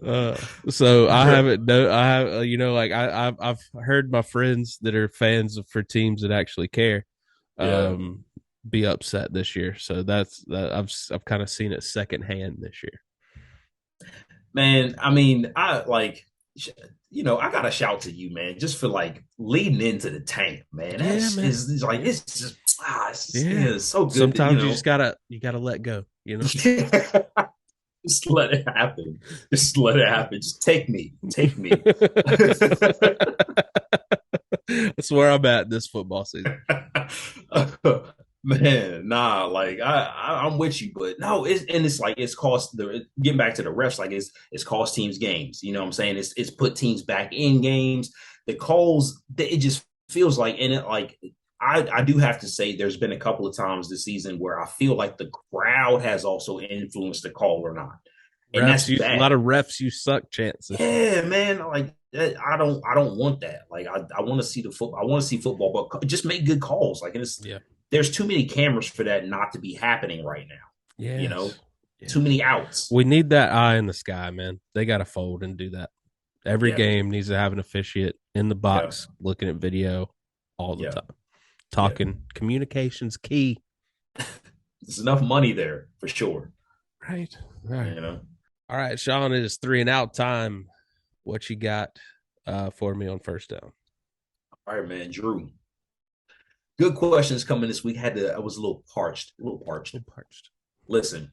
uh, so I haven't no I have like I've heard my friends that are fans for teams that actually care Yeah. be upset this year. So I've kind of seen it secondhand this year. Man, I mean, I gotta shout to you, man, just for like leading into the tank, man. Yeah, That's man. is like Yeah. Yeah. it's so good that, Sometimes you gotta let go, just let it happen. Just let it happen. Just take me. Take me. That's where I'm at this football season. Man, nah, like I'm with you, but no, it's like it's cost the getting back to the refs, like it's cost teams games. You know what I'm saying? It's put teams back in games. The calls, it just feels like in it, like I do have to say there's been a couple of times this season where I feel like the crowd has also influenced the call or not. And that's A lot bad. of refs you suck chance this year. Yeah, man. Like I don't want that. Like I want to see the football. I want to see football, but just make good calls. Like Yeah. there's too many cameras for that not to be happening right now. You know, Yes. too Yes. many outs. We need that eye in the sky, man. They got to fold and do that. Every Yeah, game needs to have an officiate in the yeah, box looking at video all the yeah, time. yeah. Talking communications key. There's enough money there for sure. Right. Right. You know. All right, Shawn, it is 3-and-out time. What you got for me on first down? All right, man. Drew. Good questions coming this week. I was a little parched. A little parched. Parched. Listen,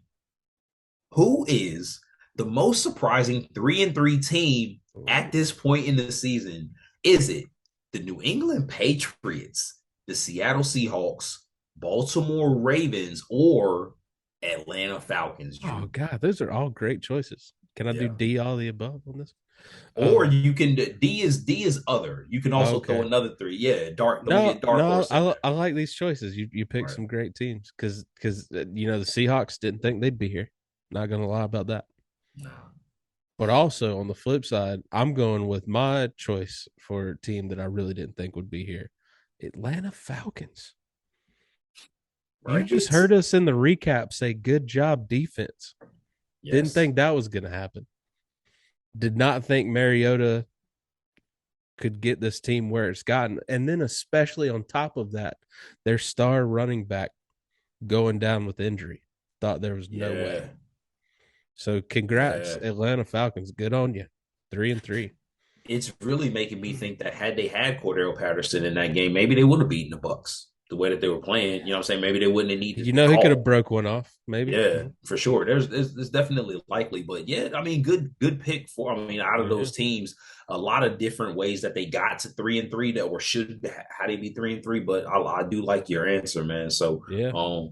who is the most surprising 3-3 team at this point in the season? Is it the New England Patriots, the Seattle Seahawks, Baltimore Ravens or Atlanta Falcons, Oh Drew. God, those are all great choices. Can I do Yeah. D all the above on this? Or Um, you can D is other. You can also throw okay. another three. Yeah, dark. Don't No, get dark no, horse in there. I like these choices. You picked Right. some great teams because you know the Seahawks didn't think they'd be here. Not gonna lie about that. Nah. But also on the flip side, I'm going with my choice for a team that I really didn't think would be here, Atlanta Falcons. You just Right? heard us in the recap say good job defense. Didn't Yes. think that was going to happen. Did not think Mariota could get this team where it's gotten. And then, especially on top of that, their star running back going down with injury. Thought there was no way. Yeah. So, congrats, Yeah. Atlanta Falcons. Good on you. 3-3. It's really making me think that had they had Cordero Patterson in that game, maybe they would have beaten the Bucks the way that they were playing. You know what I'm saying? Maybe they wouldn't have needed You the know, he could have call. broke one off, maybe. Yeah, for sure. There's definitely likely, but yeah, I mean, good pick for. I mean, out of Yeah. those teams, a lot of different ways that they got to 3-3 that or should how they be 3-3. But I do like your answer, man. So, Yeah.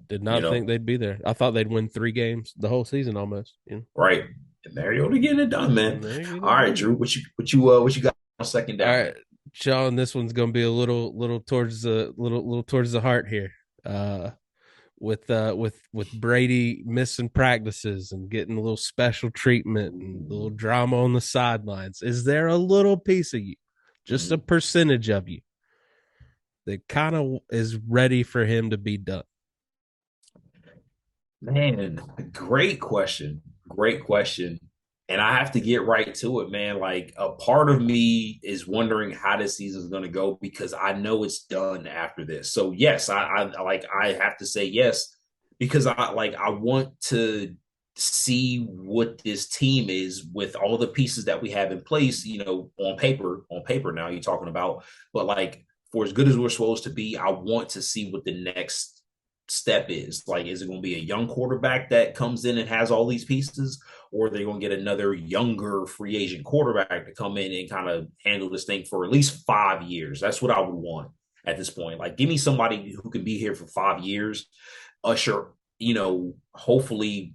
Did you not think know, they'd be there. I thought they'd win 3 games the whole season almost. You know? right, and Mariota getting it done, man. And they get All it right, done. Drew, what you got on second All down, right, man? Sean, this one's gonna be a little towards the little towards the heart here. Uh with Brady missing practices and getting a little special treatment and a little drama on the sidelines. Is there a little piece of you, just a Mhm. percentage of you, that kind of is ready for him to be done? Man, great question. Great question. And I have to get right to it, man. Like a part of me is wondering how this season is going to go because I know it's done after this. So yes, I have to say yes because I want to see what this team is with all the pieces that we have in place, on paper now you're talking about, but like for as good as we're supposed to be, I want to see what the next step is. Like, is it going to be a young quarterback that comes in and has all these pieces, or are they going to get another younger free agent quarterback to come in and kind of handle this thing for at least 5 years? That's what I would want at this point. Like, give me somebody who can be here for 5 years, usher, hopefully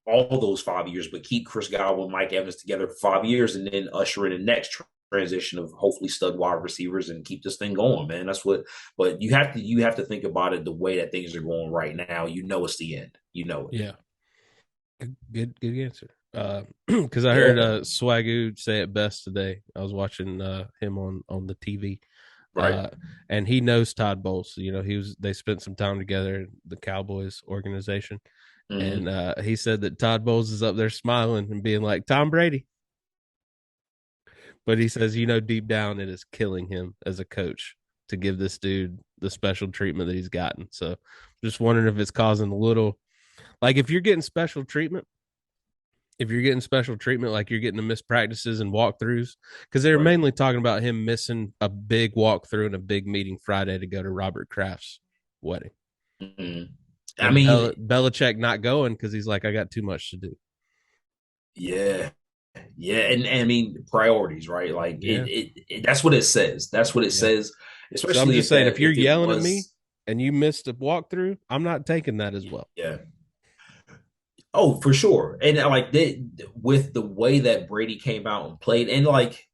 all those 5 years, but keep Chris Godwin, Mike Evans together for 5 years, and then usher in the next transition of hopefully stud wide receivers and keep this thing going, man. That's what. But you have to think about it the way that things are going right now. You know it's the end. You know it. Yeah, good answer. Because I heard Yeah. Swagoo say it best today. I was watching him on the TV, Right. uh, and he knows Todd Bowles. You know, they spent some time together, the Cowboys organization, and Mm-hmm. he said that Todd Bowles is up there smiling and being like Tom Brady, but he says, deep down it is killing him as a coach to give this dude the special treatment that he's gotten. So, just wondering if it's causing a little, like, if you're getting special treatment, like you're getting the missed practices and walkthroughs, because they were Right. mainly talking about him missing a big walkthrough and a big meeting Friday to go to Robert Kraft's wedding, Mm-hmm. I and mean, Belichick not going because he's like, I got too much to do. yeah. Yeah, and I mean priorities, right? Like Yeah, that's what it says. That's what it yeah. says. So I'm Especially just if saying, if that you're if it yelling at me was, and you missed a walkthrough, I'm not taking that as well. yeah. Oh, for sure. And like with the way that Brady came out and played, and like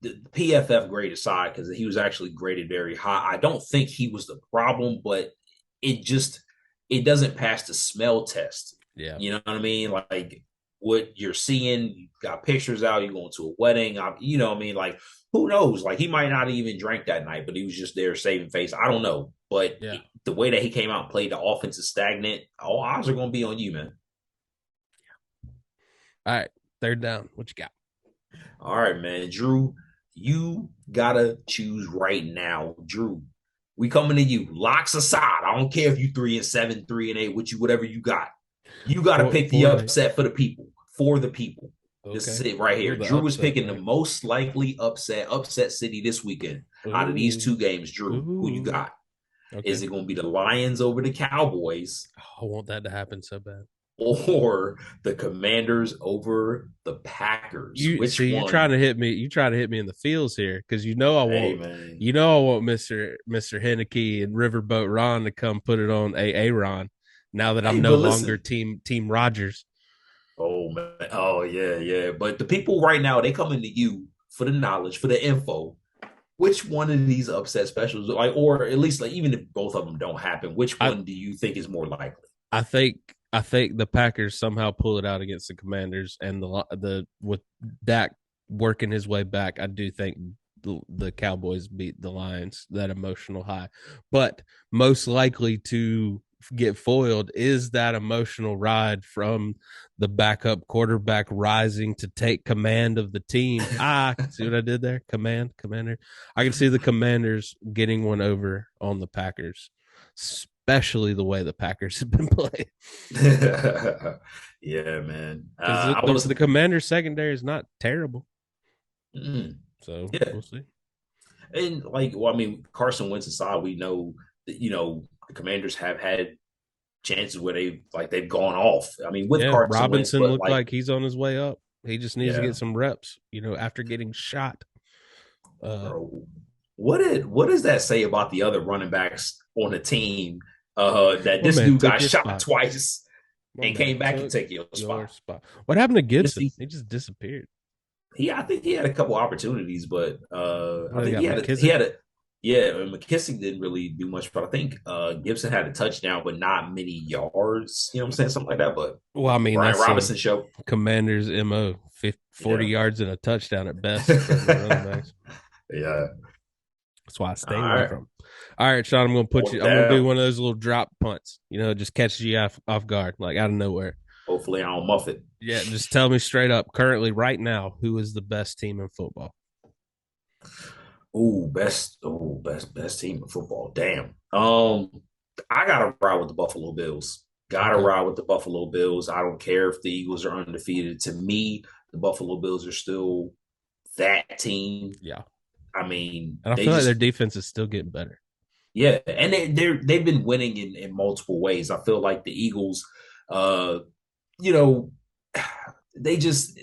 the PFF grade aside, because he was actually graded very high. I don't think he was the problem, but it just it doesn't pass the smell test. Yeah, You know what I mean? Like what you're seeing, you got pictures out, you're going to a wedding. You know what I mean? Like who knows? Like he might not even drank that night, but he was just there saving face. I don't know. But yeah. the way that he came out and played, the offense is stagnant. All eyes are going to be on you, man. All right, third down. What you got? All right, man. Drew, you gotta choose right now. Drew, we coming to you. Locks aside. I don't care if you 3-7, 3-8, with you, whatever you got. You gotta For pick the for the upset for the people. For the people. This is okay it right for here. the Drew is upset, picking the right? most likely upset city this weekend out of these Ooh, two games. Drew, who you ooh. got? Is Okay. it gonna be the Lions over the Cowboys? I want that to happen so bad. or the Commanders over the Packers? You Which see, you're one? trying to hit me. You trying to hit me in the feels here because you know I Hey, want, man. you know I want Mister Henneke and Riverboat Ron to come put it on a Ron. Now that I'm Hey, no but longer listen. Team Rogers. Oh man. Oh yeah, yeah. But the people right now, they coming to you for the knowledge, for the info. Which one of these upset specials, like, or at least like, even if both of them don't happen, which I one do you think is more likely? I think the Packers somehow pull it out against the Commanders, and the with Dak working his way back, I do think the Cowboys beat the Lions, that emotional high. But most likely to get foiled is that emotional ride from the backup quarterback rising to take command of the team. See what I did there? Commander. I can see the Commanders getting one over on the Packers, especially the way the Packers have been playing. Yeah, man. Because I was, the Commanders secondary is not terrible. mm, So yeah, we'll see. and like, well, I mean, Carson Wentz aside, we know that the Commanders have had chances where they've gone off. I mean, with Yeah, Carson Wentz, Robinson but looked like, like he's on his way up. He just needs to yeah, get some reps, after getting shot. Uh, bro, what does that say about the other running backs on the team? That my this man dude took got your shot spot. twice My and man came back and took take your your spot. spot. What happened to Yes, Gibson? He just disappeared. I think he had a couple opportunities, but What I they think got, he McKissick? had a yeah. McKissick didn't really do much, but I think Gibson had a touchdown, but not many yards. You know what I'm saying? Something like that. But Well, I mean, Brian that's a Robinson show. Commander's MO. 40 Yeah, yards and a touchdown at best from their running backs. yeah. That's why I All stay away right, from him. All right, Sean, I'm going to put you, fourth I'm going to do down. one of those little drop punts, just catches you off guard, like out of nowhere. Hopefully, I don't muff it. Yeah, just tell me straight up, currently, right now, who is the best team in football? Best team in football. Damn. I gotta ride with the Buffalo Bills. Gotta Okay. ride with the Buffalo Bills. I don't care if the Eagles are undefeated. To me, the Buffalo Bills are still that team. Yeah. I mean, And I they feel like their just defense is still getting better. yeah, and they've been winning in multiple ways. I feel like the Eagles, uh, you know, they just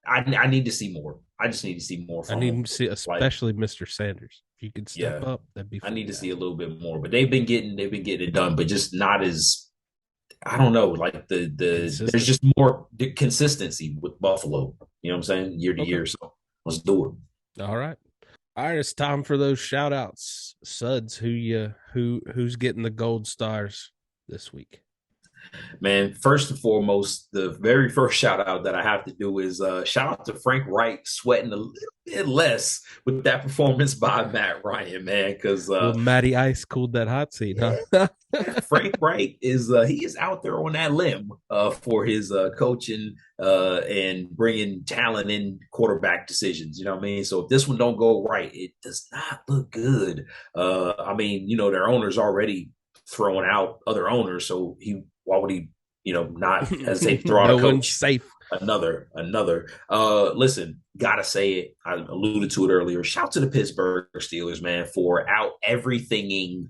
I need to see more. I just need to see more I from need them. to see, Like, especially Mr. Sanders. If you could step yeah, up, that'd be I need to see a fantastic. little bit more. But they've been getting it done, but just not as I don't know. Like there's Consistent. just more consistency with Buffalo. You know what I'm saying? Year to Okay. year. So let's do it. All right. All right, it's time for those shout outs. Suds, who's getting the gold stars this week? Man, first and foremost, the very first shout out that I have to do is shout out to Frank Wright sweating a little bit less with that performance by Matt Ryan, man. Because Well, Matty Ice cooled that hot seat, yeah, huh? Frank Wright is he is out there on that limb for his coaching and bringing talent in quarterback decisions. You know what I mean? So if this one don't go right, it does not look good. I mean, their owner's already throwing out other owners, so why would he not hesitate to throw out a No one's coach? safe. Another. Listen, gotta say it. I alluded to it earlier. Shout to the Pittsburgh Steelers, man, for out everythinging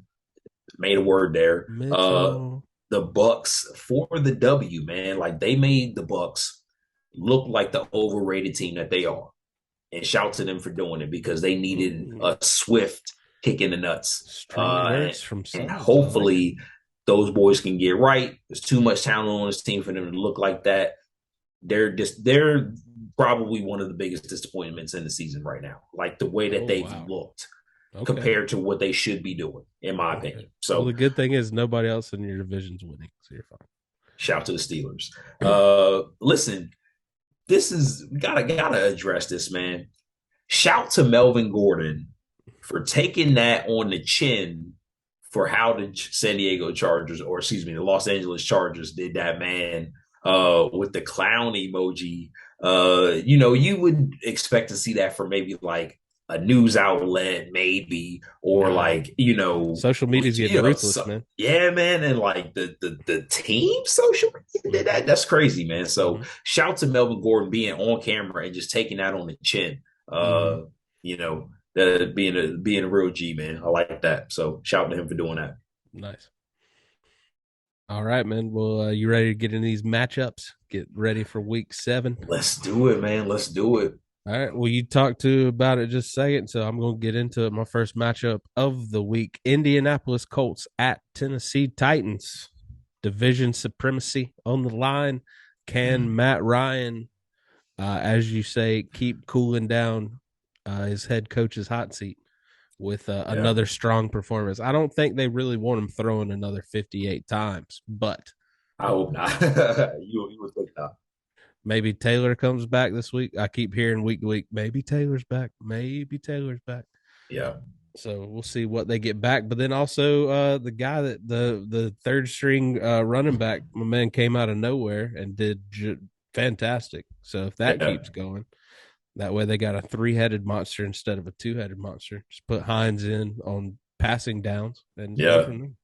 made a word there. Mitchell. The Bucks for the W, man. Like they made the Bucks look like the overrated team that they are. And shout to them for doing it because they needed Ooh, a swift kick in the nuts. strong words from And Suds. I like it. hopefully those boys can get right. There's too much talent on this team for them to look like that. They're probably one of the biggest disappointments in the season right now. Like the way that Oh they've wow. looked Okay. compared to what they should be doing, in my Okay. opinion. Well, So the good thing is nobody else in your division's winning, so you're shout to the Steelers. fine. Listen, this is gotta address this, man. Shout to Melvin Gordon for taking that on the chin for how the San Diego Chargers, or excuse me, the Los Angeles Chargers did that, man, with the clown emoji. You would expect to see that for maybe like a news outlet, maybe, or Yeah. like, Social media's getting ruthless, man. yeah, man, and like the team social media did Mm-hmm. that. That's crazy, man. So Mm-hmm. shout to Melvin Gordon being on camera and just taking that on the chin. Mm-hmm. You know, being a real G, man. I like that. So shout to him for doing that. Nice. All right, man. Well, you ready to get in these matchups? Get ready for week 7. Let's do it, man. Let's do it. All right. Well, you talked to about it just a second, so I'm going to get into it. My first matchup of the week: Indianapolis Colts at Tennessee Titans. Division supremacy on the line. Can Matt Ryan, as you say, keep cooling down his head coach's hot seat with Yeah, another strong performance? I don't think they really want him throwing another 58 times, but I hope not. You would think not. maybe Taylor comes back this week. I keep hearing week to week, maybe Taylor's back. Maybe Taylor's back. Yeah, So we'll see what they get back. But then also the guy that the third string running back, my man came out of nowhere and did fantastic. So if that yeah, keeps going, that way they got a 3-headed monster instead of a 2-headed monster. Just put Hines in on passing downs and go yeah. from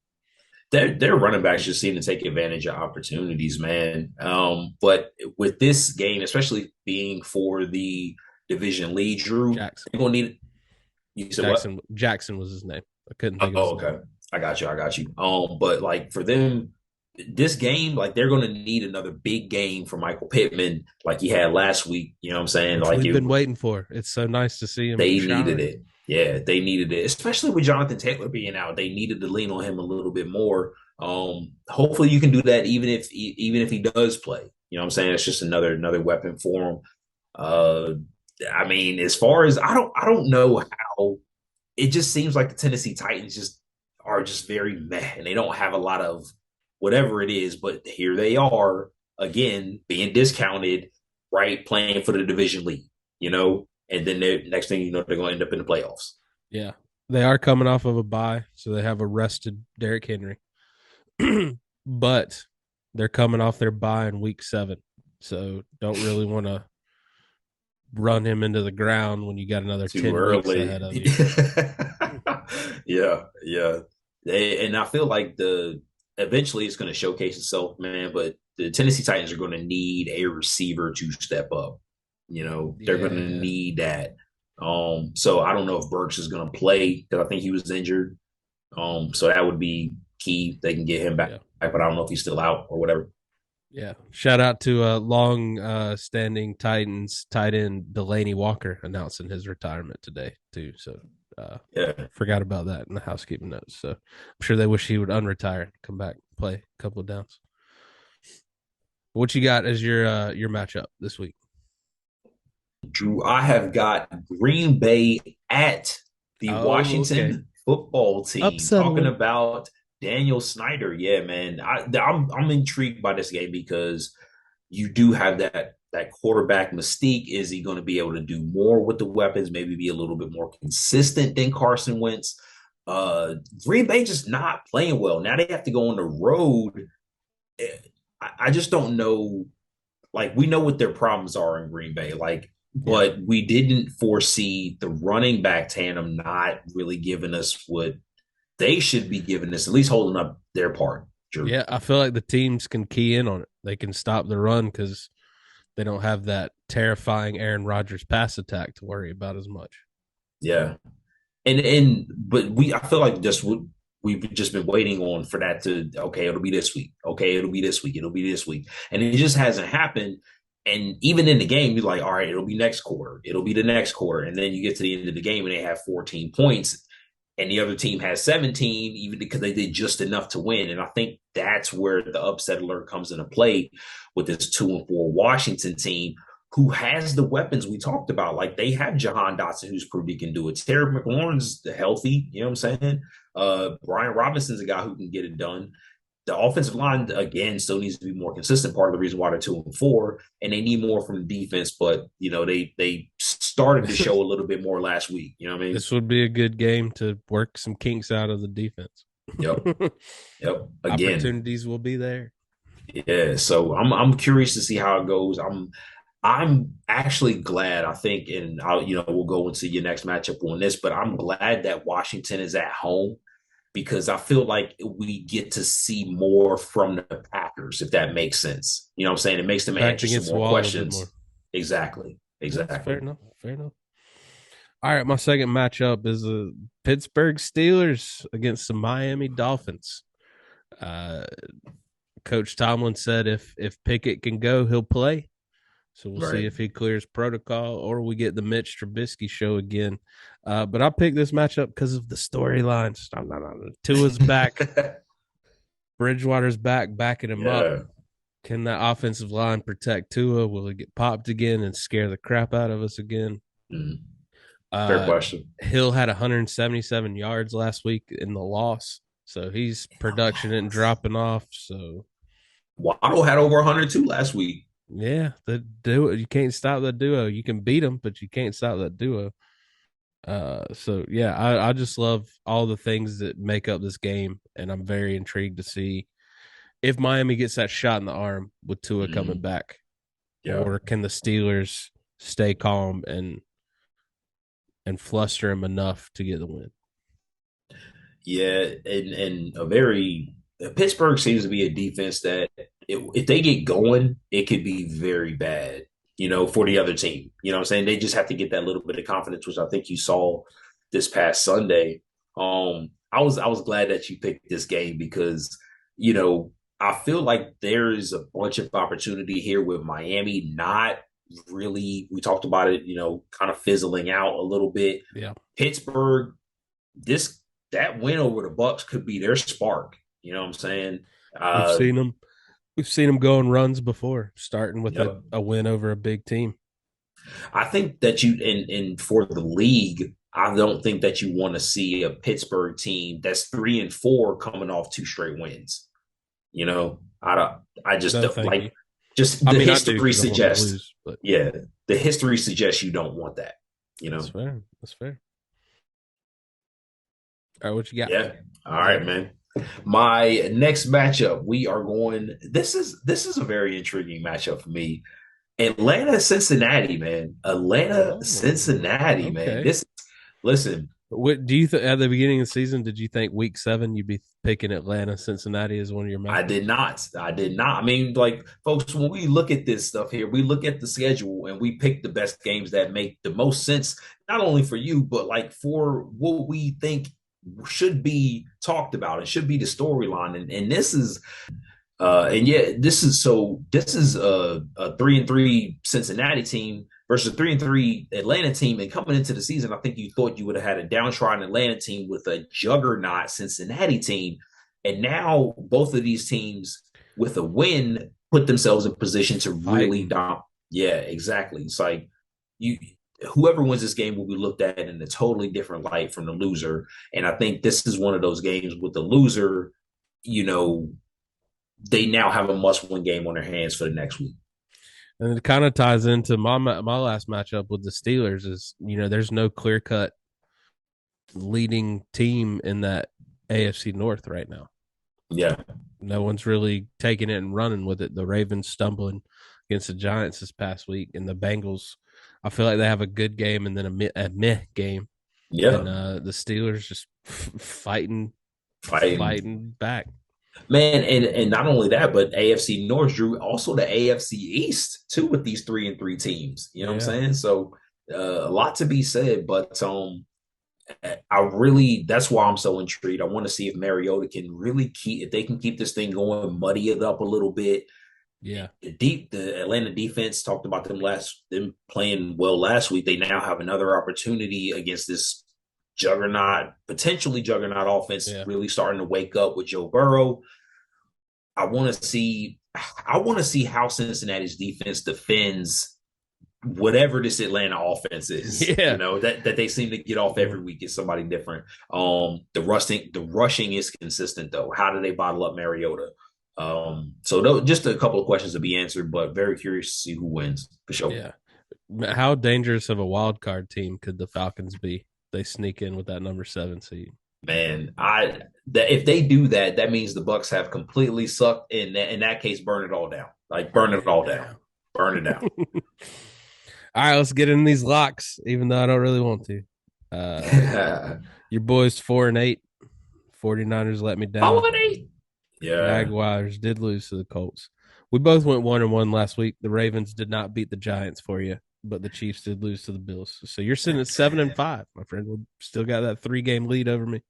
there. Their running backs just seem to take advantage of opportunities, man. But with this game, especially being for the division lead, Drew, Jackson. they're gonna need. You said what? Jackson was his name. I couldn't think of his Oh, name. okay. I got you. I got you. But like for them, this game, like they're gonna need another big game for Michael Pittman, like he had last week. You know what I'm saying? Which Like we've been waiting for. It's so nice to see him they needed shine. it. Yeah, they needed it, especially with Jonathan Taylor being out. They needed to lean on him a little bit more. Hopefully you can do that even if he does play. You know what I'm saying? It's just another weapon for him. Uh, I mean, as far as I don't know how it just seems like the Tennessee Titans just are just very meh, and they don't have a lot of whatever it is. But here they are again being discounted, right? Playing for the division lead, and then the next thing you know, they're going to end up in the playoffs. Yeah. They are coming off of a bye, so they have arrested Derrick Henry. But they're coming off their bye in week 7. So don't really want to run him into the ground when you got another Too 10 weeks early. ahead of you. Yeah, yeah. And I feel like the eventually it's going to showcase itself, man. But the Tennessee Titans are going to need a receiver to step up. They're going to Yeah. need that. So I don't know if Burks is going to play because I think he was injured. So that would be key. They can get him back, Yeah. but I don't know if he's still out or whatever. Yeah. Shout out to long standing Titans tight end Delaney Walker announcing his retirement today, too. So Yeah, forgot about that in the housekeeping notes. So I'm sure they wish he would unretire and come back, play a couple of downs. What you got as your matchup this week? Drew, I have got Green Bay at the Oh, okay. Washington football team. Upset Talking alert. about Daniel Snyder. Yeah, man. I'm intrigued by this game because you do have that quarterback mystique. Is he going to be able to do more with the weapons? Maybe be a little bit more consistent than Carson Wentz. Green Bay just not playing well. Now they have to go on the road. I just don't know. Like we know what their problems are in Green Bay. Like, Yeah. but we didn't foresee the running back tandem not really giving us what they should be giving us, at least holding up their part. Drew. Yeah, I feel like the teams can key in on it. They can stop the run because they don't have that terrifying Aaron Rodgers pass attack to worry about as much. Yeah. But I feel like just we've just been waiting on for that to okay, it'll be this week. Okay, it'll be this week. It'll be this week. And it just hasn't happened. And even in the game, you're like, all right, it'll be next quarter. It'll be the next quarter. And then you get to the end of the game and they have 14 points and the other team has 17, even because they did just enough to win. And I think that's where the upset alert comes into play with this 2-4 Washington team who has the weapons we talked about. Like they have Jahan Dotson, who's proved he can do it. Terry McLaurin's healthy, you know what I'm saying? Brian Robinson's a guy who can get it done. The offensive line again still needs to be more consistent. Part of the reason why they're 2-4, and they need more from the defense. But they started to show a little bit more last week. You know what I mean? This would be a good game to work some kinks out of the defense. Yep, yep. Again, Opportunities will be there. yeah. So I'm curious to see how it goes. I'm actually glad. I think, and we'll go into your next matchup on this, but I'm glad that Washington is at home because I feel like we get to see more from the Packers, if that makes sense. You know what I'm saying? It makes them Backed answer some against the more wall a bit more. questions. Exactly. That's fair Exactly. enough. Fair enough. All right, my second matchup is the Pittsburgh Steelers against the Miami Dolphins. Uh, Coach Tomlin said if Pickett can go, he'll play. So we'll see Right. if he clears protocol or we get the Mitch Trubisky show again. But I picked this matchup because of the storylines. Tua's back. Bridgewater's back, backing him up. Yeah. Can that offensive line protect Tua? Will he get popped again and scare the crap out of us again? Mm. Fair Uh, question. Hill had 177 yards last week in the loss, so he's production and dropping off. So Waddle had over 102 last week. yeah, the duo, you can't stop that duo. You can beat them, but you can't stop that duo. So yeah, I just love all the things that make up this game, and I'm very intrigued to see if Miami gets that shot in the arm with Tua coming Mm. back, Yeah. or can the Steelers stay calm and fluster him enough to get the win? Yeah, and a very Pittsburgh seems to be a defense that if they get going, it could be very bad, for the other team. You know what I'm saying? They just have to get that little bit of confidence, which I think you saw this past Sunday. I was glad that you picked this game because, I feel like there is a bunch of opportunity here with Miami not really, we talked about it, kind of fizzling out a little bit. Yeah, Pittsburgh, this that win over the Bucks could be their spark. You know what I'm saying? we've Uh, seen them. We've seen them go on runs before, starting with a, yep. a win over a big team. I think that in for the league, I don't think that you want to see a Pittsburgh team that's 3-4 coming off two straight wins. I don't. I just No, don't thank you. like. Just I the mean, I do history because I want them to suggests. lose, but Yeah, the history suggests you don't want that. You that's know. fair. That's fair. All right, what you got? Yeah. All right, man. My next matchup, we are going. This is a very intriguing matchup for me. Atlanta, Cincinnati, man. Atlanta, Oh, Cincinnati, man. okay. Listen, What do you think at the beginning of the season? Did you think week 7 you'd be picking Atlanta, Cincinnati as one of your I did matchups? not. I did not. I mean, like, folks, when we look at this stuff here, we look at the schedule and we pick the best games that make the most sense, not only for you, but like for what we think should be talked about and should be the storyline. And this is and yeah, this is a 3-3 Cincinnati team versus a 3-3 Atlanta team. And coming into the season, I think you thought you would have had a downtrodden Atlanta team with a juggernaut Cincinnati team. And now both of these teams with a win put themselves in position to really Fighting. dom. Yeah, exactly. It's like you whoever wins this game will be looked at in a totally different light from the loser. And I think this is one of those games with the loser, you know, they now have a must-win game on their hands for the next week. And it kind of ties into my last matchup with the Steelers is, there's no clear cut leading team in that AFC North right now. Yeah, No one's really taking it and running with it. The Ravens stumbling against the Giants this past week, and the Bengals, I feel like they have a good game and then a meh game, and yeah, the Steelers just fighting, fighting, fighting back. man, and not only that, but AFC North drew also the AFC East too with these 3-3 teams. You know what I'm Yeah, saying? So a lot to be said, but I really that's why I'm so intrigued. I want to see if Mariota can really keep if they can keep this thing going, muddy it up a little bit. yeah, The Atlanta defense talked about them playing well last week. They now have another opportunity against this potentially juggernaut offense, yeah. really starting to wake up with Joe Burrow. I want to see I want to see how Cincinnati's defense defends whatever this Atlanta offense is. Yeah, That they seem to get off every week is somebody different. The rushing is consistent though. How do they bottle up Mariota? So just a couple of questions to be answered, but very curious to see who wins for sure. yeah. How dangerous of a wild card team could the Falcons be? They sneak in with that number 7 seed. Man, if they do that, that means the Bucks have completely sucked. In that case, burn it all down. Like burn Burn it it all down. down. Burn it down. All right, let's get in these locks, even though I don't really want to. Your boys 4-8. 49ers let me down. Holiday. Yeah. Jaguars did lose to the Colts. We both went 1-1 last week. The Ravens did not beat the Giants for you, but the Chiefs did lose to the Bills. So you're sitting at 7-5, my friend. We still got that 3-game lead over me.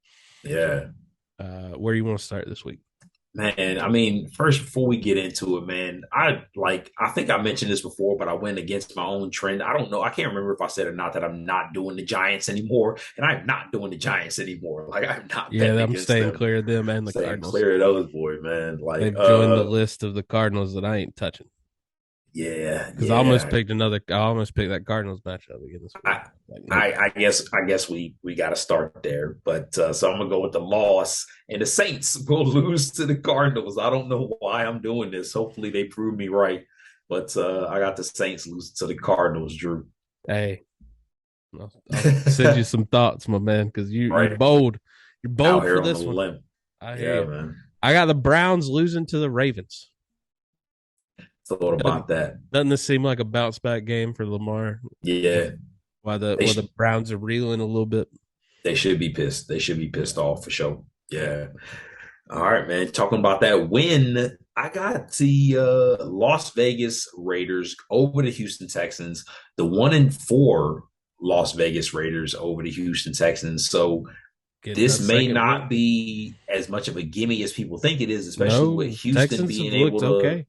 Yeah. Where do you want to start this week? Man, I mean, first before we get into it, man, I think I mentioned this before, but I went against my own trend. I don't know. I can't remember if I said or not that I'm not doing the Giants anymore, and I'm not doing the Giants anymore. Like I'm not Yeah, betting I'm against staying them. clear of them and the Staying Cardinals. clear of those boys, man. Like They've joined the list of the Cardinals that I ain't touching. yeah, Because yeah. I almost picked that Cardinals matchup again this week. I Like, nope. I guess we got to start there. But so I'm gonna go with the loss, and the Saints will lose to the Cardinals. I don't know why I'm doing this. Hopefully they prove me right. But I got the Saints losing to the Cardinals, Drew. Hey, I'll send you some thoughts, my man, because you're Right bold. You're out bold for here on the this one. limb. I hear Yeah, you. man. I got the Browns losing to the Ravens. Thought Doesn't about that. doesn't this seem like a bounce back game for Lamar? Yeah, they Why sh- the Browns are reeling a little bit? they should be pissed. They should be Yeah, pissed off for sure. yeah. Yeah. All right, man. Talking about that win, I got the Las Vegas Raiders over the Houston Texans. The 1-4 Las Vegas Raiders over the Houston Texans. So Getting this that may second not win. be as much of a gimme as people think it is, especially with No, Houston Texans being have able looked to. okay.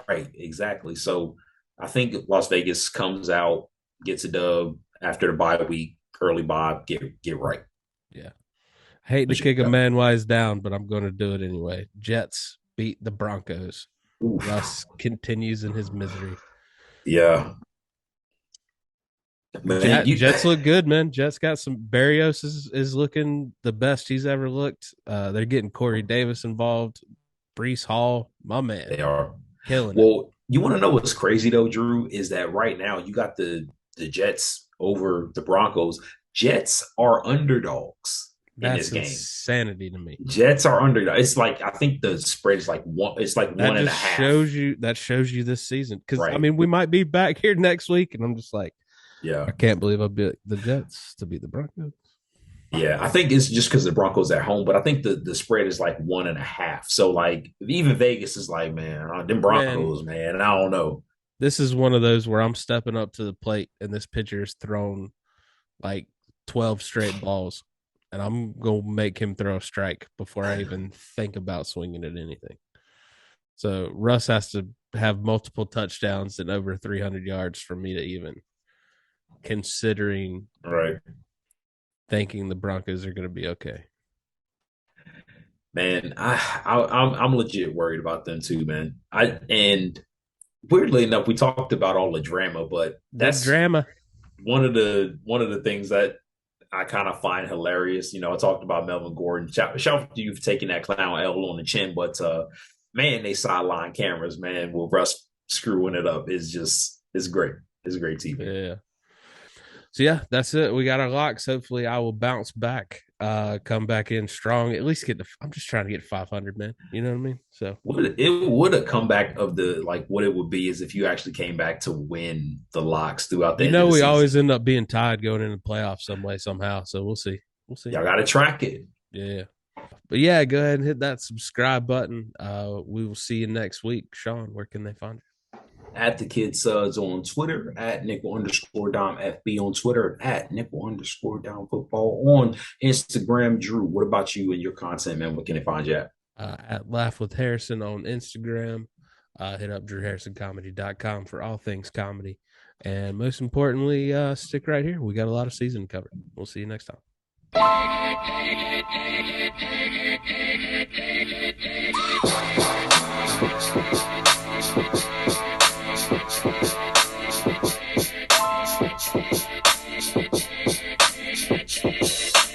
Right, exactly. So I think Las Vegas comes out, gets a dub after the bye week, early bye, get right. Yeah. Hate to What you kick a got? man wise down, but I'm going to do it anyway. Jets beat the Broncos. Oof. Russ continues in his misery. Yeah. Man, Jets look good, man. Jets got some. Barrios is looking the best he's ever looked. They're getting Corey Davis involved. Brees Hall, my man, they are. killing it. Well, you want to know what's crazy though, Drew, is that right now you got the Jets over the Broncos. Jets are underdogs in this That's game. insanity to me. Jets are underdogs. It's like I think the spread is like one. It's like That one and a just half. shows you. That shows you this season. Because I Right. mean, we might be back here next week, and I'm just like, Yeah. I can't believe I beat the Jets to beat the Broncos. Yeah, I think it's just because the Broncos are at home, but I think the spread is like one and a half. So like even Vegas is like, man, them Man, Broncos, man, I don't know. this is one of those where I'm stepping up to the plate, and this pitcher is thrown like 12 straight balls, and I'm going to make him throw a strike before I even think about swinging at anything. So Russ has to have multiple touchdowns and over 300 yards for me to even considering Right, thinking the Broncos are going to be okay. man. I'm legit worried about them too, man. And weirdly enough, we talked about all the drama, but The that's drama. one of the things that I kind of find hilarious. You know, I talked about Melvin Gordon. Shout out to you for taking that clown L on the chin, but man, they sideline cameras, man, with Russ screwing it up is just it's great. It's great TV. Yeah. So yeah, that's it. We got our locks. Hopefully, I will bounce back, come back in strong. At least get I'm just trying to get 500, man. You know what I mean? So It would a comeback of the like what it would be is if you actually came back to win the locks throughout the you end of know, the we season. always end up being tied going into the playoffs some way somehow. So we'll see. We'll see. Y'all got to track it. Yeah. But yeah, go ahead and hit that subscribe button. We will see you next week. Shawn, where can they find you? At the kid Suds on Twitter, at nickel_dom FB on Twitter, at nickel_dom football on Instagram. Drew, what about you and your content, man? What can they find you at? At Laugh with Harrison on Instagram. Hit up drewharrisoncomedy.com for all things comedy. And most importantly, stick right here. We got a lot of season covered. We'll see you next time.